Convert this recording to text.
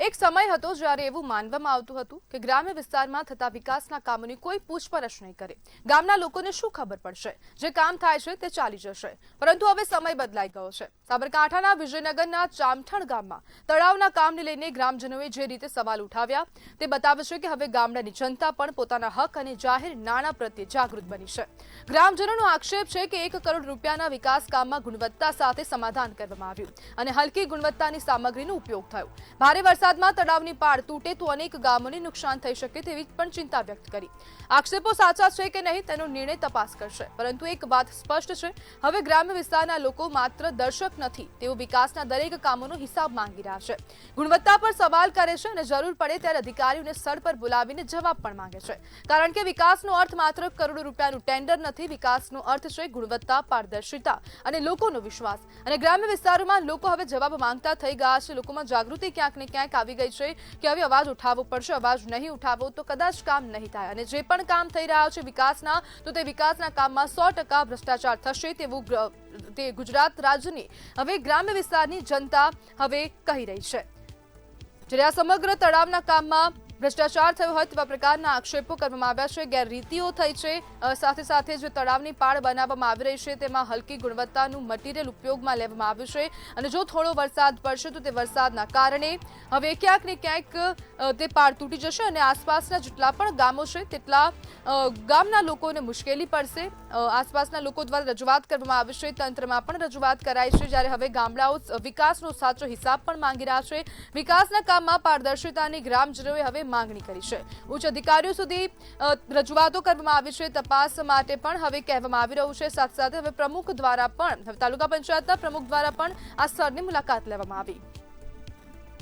એક સમય હતો જ્યારે એવું માનવામાં આવતું હતું કે ગ્રામ્ય વિસ્તારમાં થતા વિકાસના કામોની કોઈ પૂછપરછ નહીં કરે. ગામના લોકોને શું ખબર પડશે? જે કામ થાય છે તે ચાલી જશે. પરંતુ હવે સમય બદલાઈ ગયો છે. સાબરકાંઠાના વિજયનગરના ચામઠણ ગામમાં તળાવના કામને લઈને ગ્રામજનોએ જે રીતે સવાલ ઉઠાવ્યા તે બતાવે છે કે હવે ગામડાની જનતા પણ પોતાના હક અને જાહેર નાણાં પ્રત્યે જાગૃત બની છે. ગ્રામજનોનો આક્ષેપ છે કે 1 કરોડ રૂપિયાના વિકાસ કામમાં ગુણવત્તા સાથે સમાધાન કરવામાં આવ્યું અને હલકી ગુણવત્તાની સામગ્રીનો ઉપયોગ થયો. ભારે વરસાદમાં તળાવની પાળ તૂટે તો અનેક ગામોને નુકસાન થઈ શકે તેવી પણ ચિંતા વ્યક્ત કરી. આક્ષેપો સાચા છે કે નહીં તેનો નિર્ણય તપાસ કરશે. પરંતુ એક વાત સ્પષ્ટ છે, હવે ગ્રામ્ય વિસ્તારના લોકો માત્ર દર્શક નથી, તેઓ વિકાસના દરેક કામોનો હિસાબ માંગી રહ્યા છે. ગુણવત્તા પર સવાલ કરે છે અને જરૂર પડે ત્યારે અધિકારીઓને સ્થળ પર બોલાવીને જવાબ પણ માંગે છે. કારણ કે વિકાસનો અર્થ માત્ર કરોડો રૂપિયાનું ટેન્ડર નથી. વિકાસનો અર્થ છે ગુણવત્તા, પારદર્શિતા અને લોકોનો વિશ્વાસ. અને ગ્રામ્ય વિસ્તારોમાં લોકો હવે જવાબ માંગતા થઈ ગયા છે. લોકોમાં જાગૃતિ ક્યાંક ને ક્યાંક આવી ગઈ છે કે હવે અવાજ ઉઠાવવો પડશે. અવાજ નહીં ઉઠાવો તો કદાચ કામ નહીં થાય. અને જે પણ કામ થઈ રહ્યા છે વિકાસના, તો તે વિકાસના કામમાં 100% ભ્રષ્ટાચાર થશે તેવું તે ગુજરાત રાજ્યની હવે ગ્રામ્ય વિસ્તારની જનતા હવે કહી રહી છે. જ્યારે આ સમગ્ર તળાવના કામમાં ભ્રષ્ટાચાર થયો હોય તેવા પ્રકારના આક્ષેપો કરવામાં આવ્યા છે. ગેરરીતિઓ થઈ છે. સાથે સાથે જે તળાવની પાળ બનાવવામાં આવી રહી છે તેમાં હલકી ગુણવત્તાનું મટીરિયલ ઉપયોગમાં લેવામાં આવ્યું છે. અને જો થોડો વરસાદ પડશે તો તે વરસાદના કારણે હવે ક્યાંક ને ક્યાંક તે પાળ તૂટી જશે અને આસપાસના જેટલા પણ ગામો છે તેટલા ગામના લોકોને મુશ્કેલી પડશે. આસપાસના લોકો દ્વારા રજૂઆત કરવામાં આવી છે. તંત્રમાં પણ રજૂઆત કરાઈ છે. જ્યારે હવે ગામડાઓ વિકાસનો સાચો હિસાબ પણ માંગી રહ્યા છે. વિકાસના કામમાં પારદર્શિતાની ગ્રામજનોએ હવે માંગણી કરી છે. ઉચ્ચ અધિકારીઓ સુધી રજૂઆતો કરવામાં આવી છે. તપાસ માટે પણ હવે કહેવામાં આવી રહ્યું છે. સાથે સાથે હવે પ્રમુખ દ્વારા પણ તાલુકા પંચાયતના પ્રમુખ દ્વારા પણ આ સ્થળની મુલાકાત લેવામાં આવી.